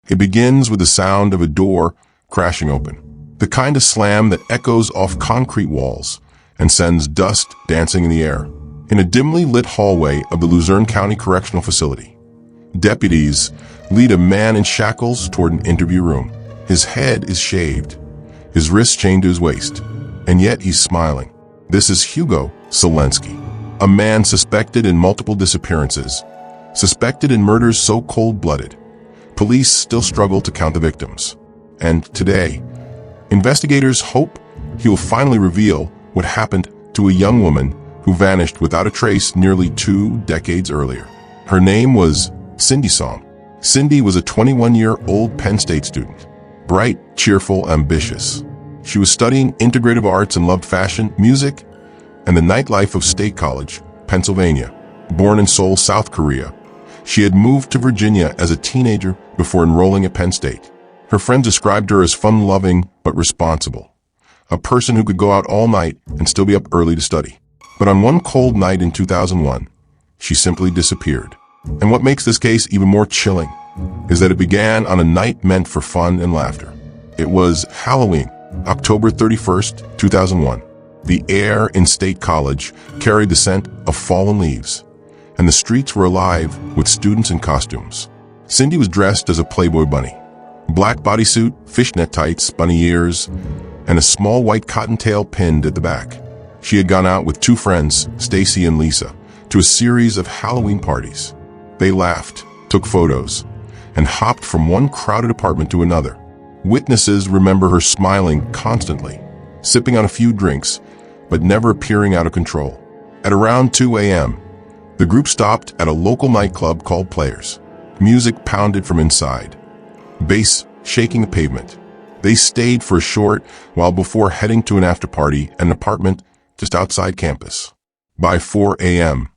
It begins with the sound of a door crashing open, the kind of slam that echoes off concrete walls and sends dust dancing in the air. In a dimly lit hallway of the Luzerne County Correctional Facility, deputies lead a man in shackles toward an interview room. His head is shaved, his wrists chained to his waist, and yet he's smiling. This is Hugo Selensky, a man suspected in multiple disappearances, suspected in murders so cold-blooded, police still struggle to count the victims. And today, investigators hope he will finally reveal what happened to a young woman who vanished without a trace nearly 2 decades earlier. Her name was Cindy Song. Cindy was a 21-year-old Penn State student, bright, cheerful, ambitious. She was studying integrative arts and loved fashion, music, and the nightlife of State College, Pennsylvania. Born in Seoul, South Korea, she had moved to Virginia as a teenager before enrolling at Penn State. Her friends described her as fun-loving but responsible, a person who could go out all night and still be up early to study. But on one cold night in 2001, she simply disappeared. And what makes this case even more chilling is that it began on a night meant for fun and laughter. It was Halloween, October 31st, 2001. The air in State College carried the scent of fallen leaves, and the streets were alive with students in costumes. Cindy was dressed as a Playboy bunny. Black bodysuit, fishnet tights, bunny ears, and a small white cottontail pinned at the back. She had gone out with 2 friends, Stacy and Lisa, to a series of Halloween parties. They laughed, took photos, and hopped from one crowded apartment to another. Witnesses remember her smiling constantly, sipping on a few drinks, but never appearing out of control. At around 2 a.m., the group stopped at a local nightclub called Players. Music pounded from inside, bass shaking the pavement. They stayed for a short while before heading to an after-party at an apartment just outside campus. By 4 a.m.,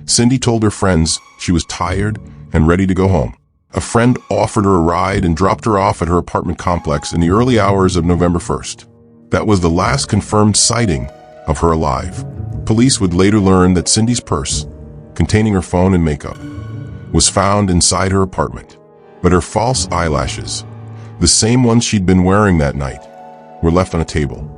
Cindy told her friends she was tired and ready to go home. A friend offered her a ride and dropped her off at her apartment complex in the early hours of November 1st. That was the last confirmed sighting of her alive. Police would later learn that Cindy's purse, containing her phone and makeup, was found inside her apartment. But her false eyelashes, the same ones she'd been wearing that night, were left on a table,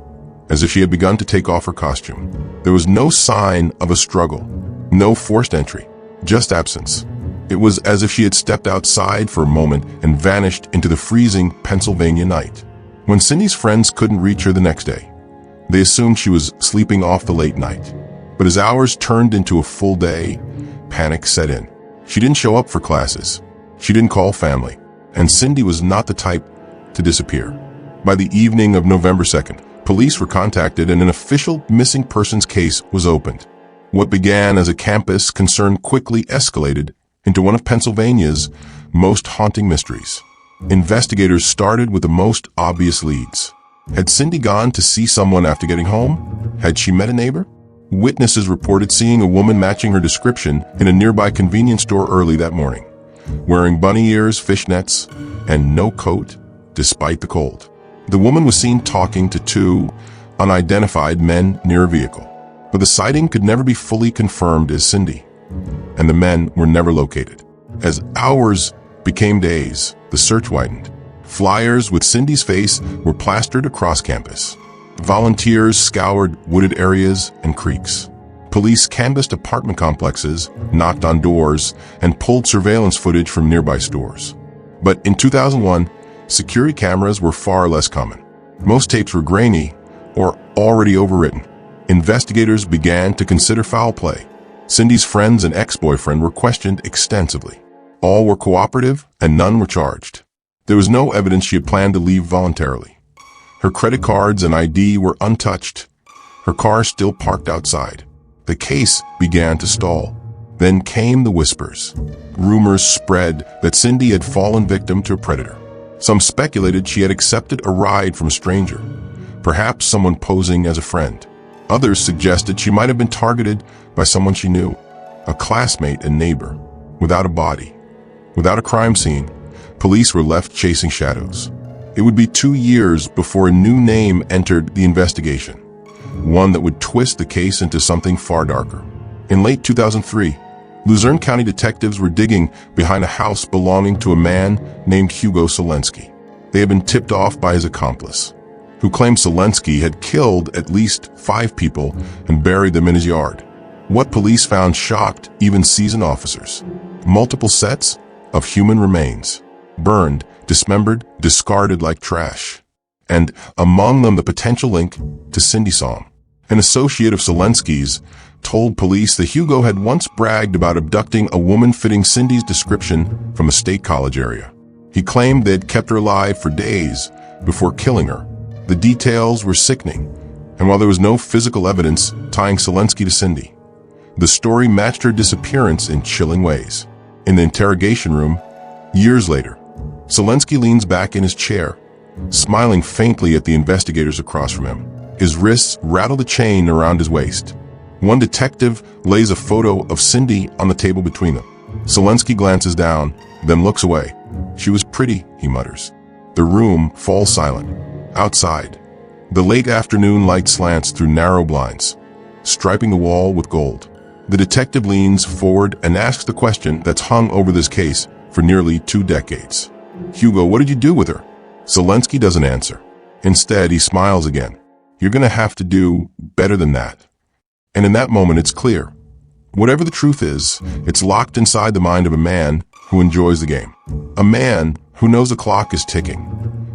as if she had begun to take off her costume. There was no sign of a struggle, no forced entry, just absence. It was as if she had stepped outside for a moment and vanished into the freezing Pennsylvania night. When Cindy's friends couldn't reach her the next day, they assumed she was sleeping off the late night. But as hours turned into a full day, panic set in. She didn't show up for classes. She didn't call family. And Cindy was not the type to disappear. By the evening of November 2nd, police were contacted and an official missing persons case was opened. What began as a campus concern quickly escalated into one of Pennsylvania's most haunting mysteries. Investigators started with the most obvious leads. Had Cindy gone to see someone after getting home? Had she met a neighbor? Witnesses reported seeing a woman matching her description in a nearby convenience store early that morning, wearing bunny ears, fishnets, and no coat, despite the cold. The woman was seen talking to 2 unidentified men near a vehicle, but the sighting could never be fully confirmed as Cindy, and the men were never located. As hours became days, the search widened. Flyers with Cindy's face were plastered across campus. Volunteers scoured wooded areas and creeks. Police canvassed apartment complexes, knocked on doors, and pulled surveillance footage from nearby stores. But in 2001, security cameras were far less common. Most tapes were grainy or already overwritten. Investigators began to consider foul play. Cindy's friends and ex-boyfriend were questioned extensively. All were cooperative and none were charged. There was no evidence she had planned to leave voluntarily. Her credit cards and ID were untouched. Her car still parked outside. The case began to stall. Then came the whispers. Rumors spread that Cindy had fallen victim to a predator. Some speculated she had accepted a ride from a stranger, perhaps someone posing as a friend. Others suggested she might have been targeted by someone she knew, a classmate and neighbor. Without a body, without a crime scene, police were left chasing shadows. It would be 2 years before a new name entered the investigation, one that would twist the case into something far darker. In late 2003, Luzerne County detectives were digging behind a house belonging to a man named Hugo Selensky. They had been tipped off by his accomplice, who claimed Selensky had killed at least 5 people and buried them in his yard. What police found shocked even seasoned officers. Multiple sets of human remains, burned, dismembered, discarded like trash. And among them the potential link to Cindy Song. An associate of Selensky's told police that Hugo had once bragged about abducting a woman fitting Cindy's description from a state college area. He claimed they'd kept her alive for days before killing her. The details were sickening, and while there was no physical evidence tying Selensky to Cindy, the story matched her disappearance in chilling ways. In the interrogation room, years later, Selensky leans back in his chair, smiling faintly at the investigators across from him. His wrists rattle the chain around his waist. One detective lays a photo of Cindy on the table between them. Selensky glances down, then looks away. "She was pretty," he mutters. The room falls silent. Outside, the late afternoon light slants through narrow blinds, striping the wall with gold. The detective leans forward and asks the question that's hung over this case for nearly 2 decades. "Hugo, what did you do with her?" Selensky doesn't answer. Instead, he smiles again. "You're gonna have to do better than that." And in that moment, it's clear. Whatever the truth is, it's locked inside the mind of a man who enjoys the game. A man who knows the clock is ticking,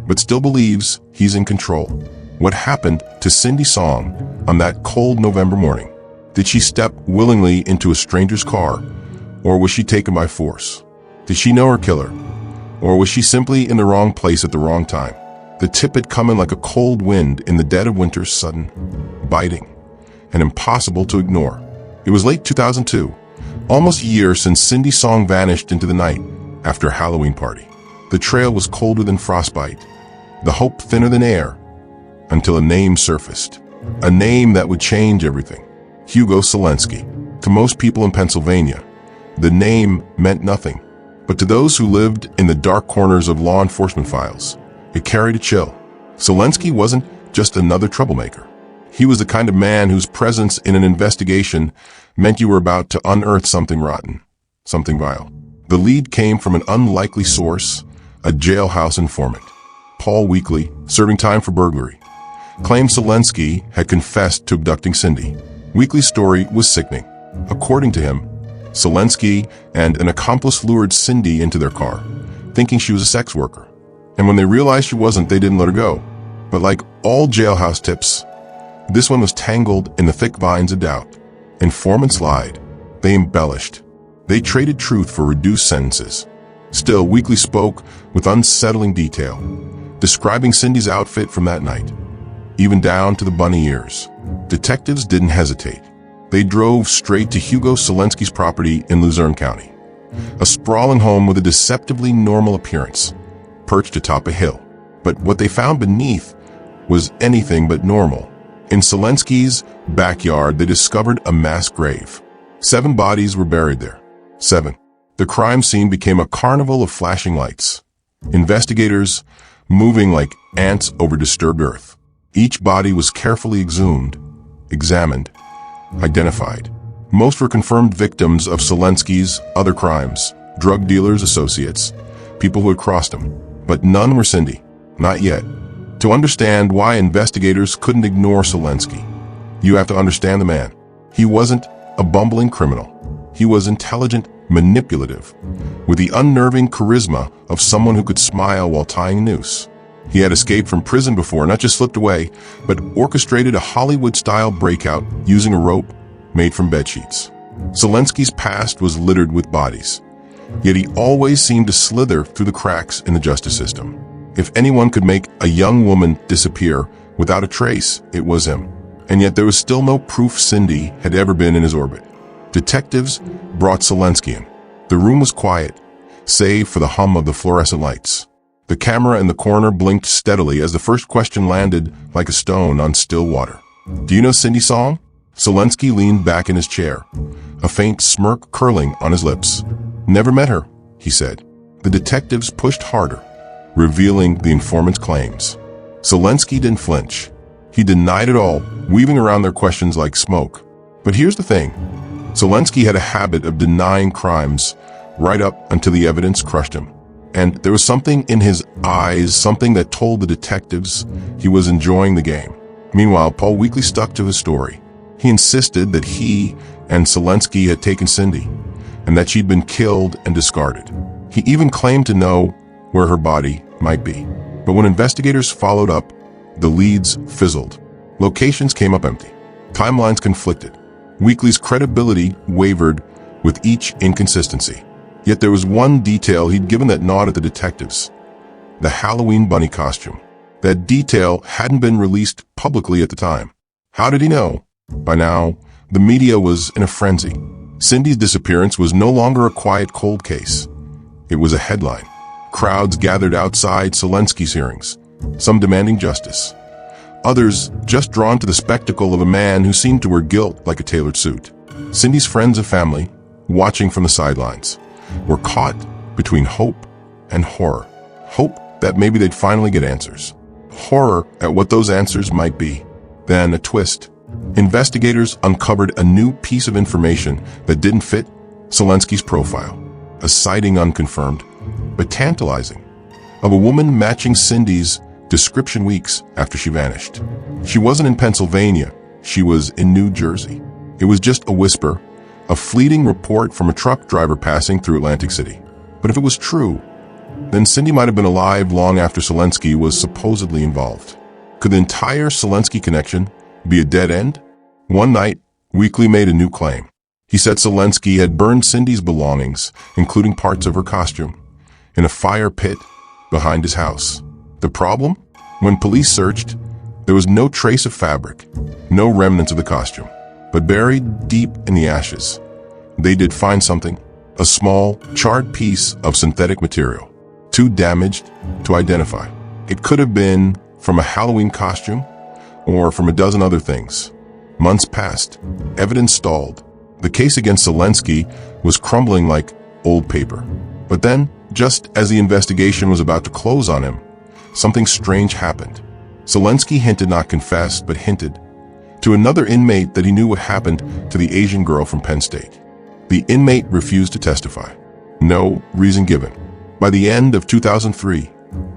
but still believes he's in control. What happened to Cindy Song on that cold November morning? Did she step willingly into a stranger's car, or was she taken by force? Did she know her killer, or was she simply in the wrong place at the wrong time? The tip had come in like a cold wind in the dead of winter, sudden, biting, and impossible to ignore. It was late 2002, almost a year since Cindy Song vanished into the night after a Halloween party. The trail was colder than frostbite, the hope thinner than air, until a name surfaced. A name that would change everything. Hugo Selensky. To most people in Pennsylvania, the name meant nothing. But to those who lived in the dark corners of law enforcement files, it carried a chill. Selensky wasn't just another troublemaker. He was the kind of man whose presence in an investigation meant you were about to unearth something rotten, something vile. The lead came from an unlikely source, a jailhouse informant. Paul Weekly, serving time for burglary, claimed Selensky had confessed to abducting Cindy. Weekly's story was sickening. According to him, Selensky and an accomplice lured Cindy into their car, thinking she was a sex worker. And when they realized she wasn't, they didn't let her go. But like all jailhouse tips, this one was tangled in the thick vines of doubt. Informants lied. They embellished. They traded truth for reduced sentences. Still, Weekly spoke with unsettling detail, describing Cindy's outfit from that night, even down to the bunny ears. Detectives didn't hesitate. They drove straight to Hugo Selensky's property in Luzerne County, a sprawling home with a deceptively normal appearance, perched atop a hill. But what they found beneath was anything but normal. In Selensky's backyard, they discovered a mass grave. 7 bodies were buried there. 7. The crime scene became a carnival of flashing lights. Investigators moving like ants over disturbed earth. Each body was carefully exhumed, examined, identified. Most were confirmed victims of Selensky's other crimes, drug dealers, associates, people who had crossed him. But none were Cindy. Not yet. To understand why investigators couldn't ignore Selensky, you have to understand the man. He wasn't a bumbling criminal. He was intelligent, manipulative, with the unnerving charisma of someone who could smile while tying a noose. He had escaped from prison before, not just slipped away, but orchestrated a Hollywood-style breakout using a rope made from bedsheets. Selensky's past was littered with bodies, yet he always seemed to slither through the cracks in the justice system. If anyone could make a young woman disappear without a trace, it was him. And yet there was still no proof Cindy had ever been in his orbit. Detectives brought Selensky in. The room was quiet, save for the hum of the fluorescent lights. The camera in the corner blinked steadily as the first question landed like a stone on still water. "Do you know Cindy Song?" Selensky leaned back in his chair, a faint smirk curling on his lips. "Never met her," he said. The detectives pushed harder, revealing the informant's claims. Selensky didn't flinch. He denied it all, weaving around their questions like smoke. But here's the thing. Zelensky had a habit of denying crimes right up until the evidence crushed him. And there was something in his eyes, something that told the detectives he was enjoying the game. Meanwhile, Paul Weekly stuck to his story. He insisted that he and Zelensky had taken Cindy, and that she'd been killed and discarded. He even claimed to know where her body might be. But when investigators followed up, the leads fizzled. Locations came up empty. Timelines conflicted. Weekly's credibility wavered with each inconsistency. Yet there was one detail he'd given that nod at the detectives: the Halloween bunny costume. That detail hadn't been released publicly at the time. How did he know? By now, the media was in a frenzy. Cindy's disappearance was no longer a quiet cold case. It was a headline. Crowds gathered outside Zelensky's hearings, some demanding justice. Others just drawn to the spectacle of a man who seemed to wear guilt like a tailored suit. Cindy's friends and family, watching from the sidelines, were caught between hope and horror. Hope that maybe they'd finally get answers. Horror at what those answers might be. Then a twist. Investigators uncovered a new piece of information that didn't fit Zelensky's profile. A sighting unconfirmed, but tantalizing, of a woman matching Cindy's description weeks after she vanished. She wasn't in Pennsylvania. She was in New Jersey. It was just a whisper, a fleeting report from a truck driver passing through Atlantic City. But if it was true, then Cindy might have been alive long after Zelensky was supposedly involved. Could the entire Zelensky connection be a dead end? One night, Weekly made a new claim. He said Zelensky had burned Cindy's belongings, including parts of her costume, in a fire pit behind his house. The problem? When police searched, there was no trace of fabric, no remnants of the costume. But buried deep in the ashes, they did find something: a small, charred piece of synthetic material, too damaged to identify. It could have been from a Halloween costume or from a dozen other things. Months passed. Evidence stalled. The case against Zelensky was crumbling like old paper. But then, just as the investigation was about to close on him, something strange happened. Zelensky hinted, not confessed, but hinted, to another inmate that he knew what happened to the Asian girl from Penn State. The inmate refused to testify. No reason given. By the end of 2003,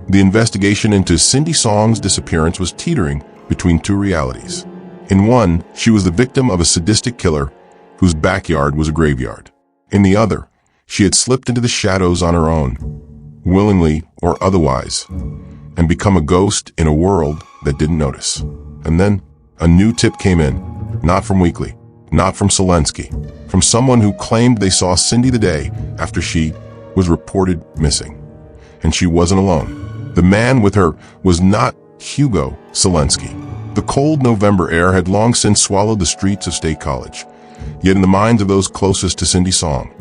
the investigation into Cindy Song's disappearance was teetering between two realities. In one, she was the victim of a sadistic killer whose backyard was a graveyard. In the other, she had slipped into the shadows on her own, willingly or otherwise, and become a ghost in a world that didn't notice. And then, a new tip came in, not from Weekly, not from Zelensky, from someone who claimed they saw Cindy the day after she was reported missing. And she wasn't alone. The man with her was not Hugo Zelensky. The cold November air had long since swallowed the streets of State College. Yet in the minds of those closest to Cindy Song,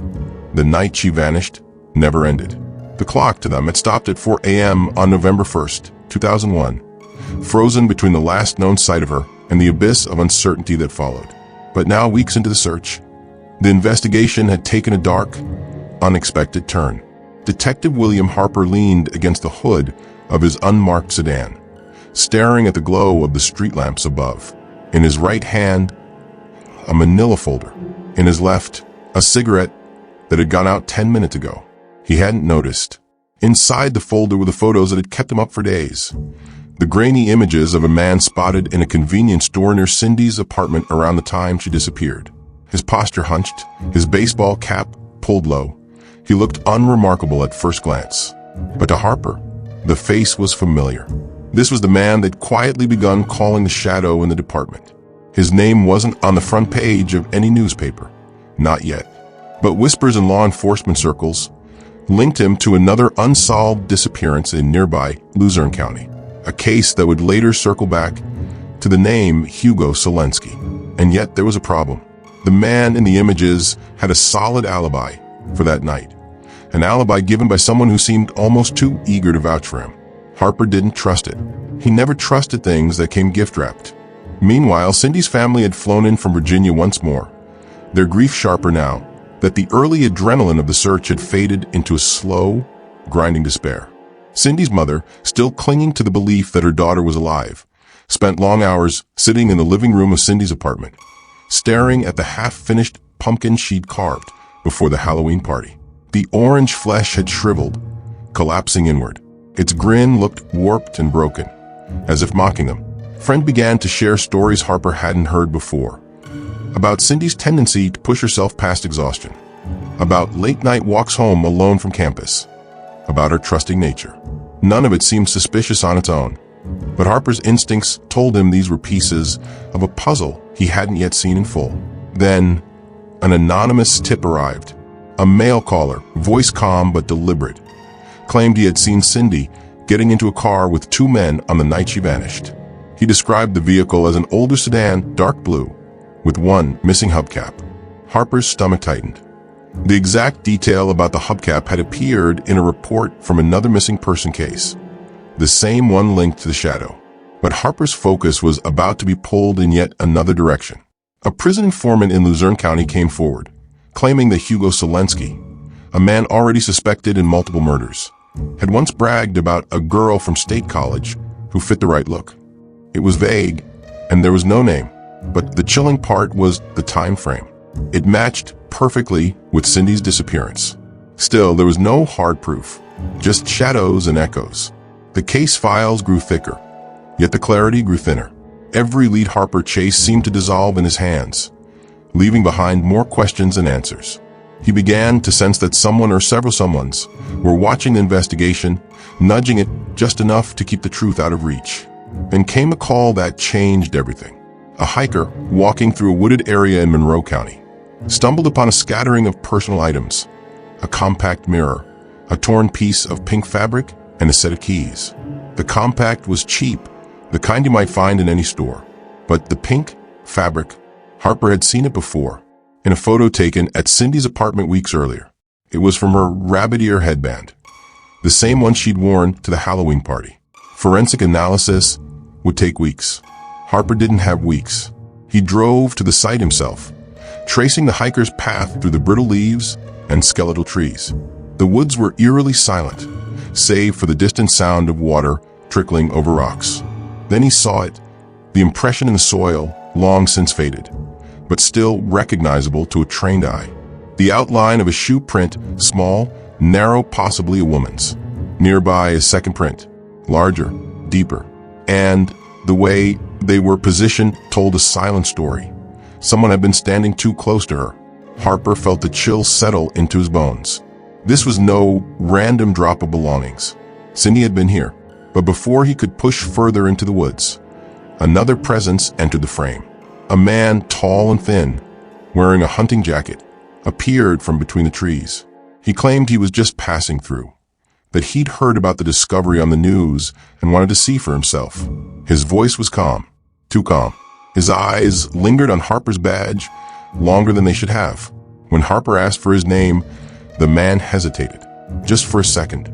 the night she vanished never ended. The clock to them had stopped at 4 a.m. on November 1st, 2001, frozen between the last known sight of her and the abyss of uncertainty that followed. But now, weeks into the search, the investigation had taken a dark, unexpected turn. Detective William Harper leaned against the hood of his unmarked sedan, staring at the glow of the street lamps above. In his right hand, a manila folder. In his left, a cigarette that had gone out 10 minutes ago. He hadn't noticed. Inside the folder were the photos that had kept him up for days. The grainy images of a man spotted in a convenience store near Cindy's apartment around the time she disappeared. His posture hunched, his baseball cap pulled low. He looked unremarkable at first glance. But to Harper, the face was familiar. This was the man they'd quietly begun calling the shadow in the department. His name wasn't on the front page of any newspaper. Not yet. But whispers in law enforcement circles linked him to another unsolved disappearance in nearby Luzerne County. A case that would later circle back to the name Hugo Zelensky. And yet there was a problem. The man in the images had a solid alibi for that night. An alibi given by someone who seemed almost too eager to vouch for him. Harper didn't trust it. He never trusted things that came gift-wrapped. Meanwhile, Cindy's family had flown in from Virginia once more, their grief sharper now that the early adrenaline of the search had faded into a slow, grinding despair. Cindy's mother, still clinging to the belief that her daughter was alive, spent long hours sitting in the living room of Cindy's apartment, staring at the half-finished pumpkin she'd carved before the Halloween party. The orange flesh had shriveled, collapsing inward. Its grin looked warped and broken, as if mocking them. Friend began to share stories Harper hadn't heard before. About Cindy's tendency to push herself past exhaustion. About late-night walks home alone from campus. About her trusting nature. None of it seemed suspicious on its own, but Harper's instincts told him these were pieces of a puzzle he hadn't yet seen in full. Then, an anonymous tip arrived. A mail caller, voice calm but deliberate, claimed he had seen Cindy getting into a car with two men on the night she vanished. He described the vehicle as an older sedan, dark blue, with one missing hubcap. Harper's stomach tightened. The exact detail about the hubcap had appeared in a report from another missing person case, the same one linked to the shadow. But Harper's focus was about to be pulled in yet another direction. A prison informant in Luzerne County came forward, claiming that Hugo Selensky, a man already suspected in multiple murders, had once bragged about a girl from State College who fit the right look. It was vague, and there was no name, but the chilling part was the time frame. It matched perfectly with Cindy's disappearance. Still, there was no hard proof, just shadows and echoes. The case files grew thicker, yet the clarity grew thinner. Every lead Harper chased seemed to dissolve in his hands, leaving behind more questions than answers. He began to sense that someone or several someones were watching the investigation, nudging it just enough to keep the truth out of reach. Then came a call that changed everything. A hiker walking through a wooded area in Monroe County stumbled upon a scattering of personal items, a compact mirror, a torn piece of pink fabric, and a set of keys. The compact was cheap, the kind you might find in any store. But the pink fabric, Harper had seen it before, in a photo taken at Cindy's apartment weeks earlier. It was from her rabbit ear headband, the same one she'd worn to the Halloween party. Forensic analysis would take weeks. Harper didn't have weeks. He drove to the site himself, tracing the hiker's path through the brittle leaves and skeletal trees. The woods were eerily silent, save for the distant sound of water trickling over rocks. Then he saw it, the impression in the soil, long since faded, but still recognizable to a trained eye. The outline of a shoe print, small, narrow, possibly a woman's. Nearby, a second print, larger, deeper. And the way they were positioned told a silent story. Someone had been standing too close to her. Harper felt the chill settle into his bones. This was no random drop of belongings. Cindy had been here, but before he could push further into the woods, another presence entered the frame. A man, tall and thin, wearing a hunting jacket, appeared from between the trees. He claimed he was just passing through, that he'd heard about the discovery on the news and wanted to see for himself. His voice was calm, too calm. His eyes lingered on Harper's badge longer than they should have. When Harper asked for his name, the man hesitated, just for a second.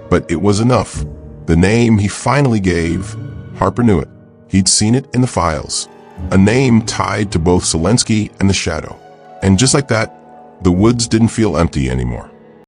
But it was enough. The name he finally gave, Harper knew it. He'd seen it in the files. A name tied to both Selensky and the shadow. And just like that, the woods didn't feel empty anymore.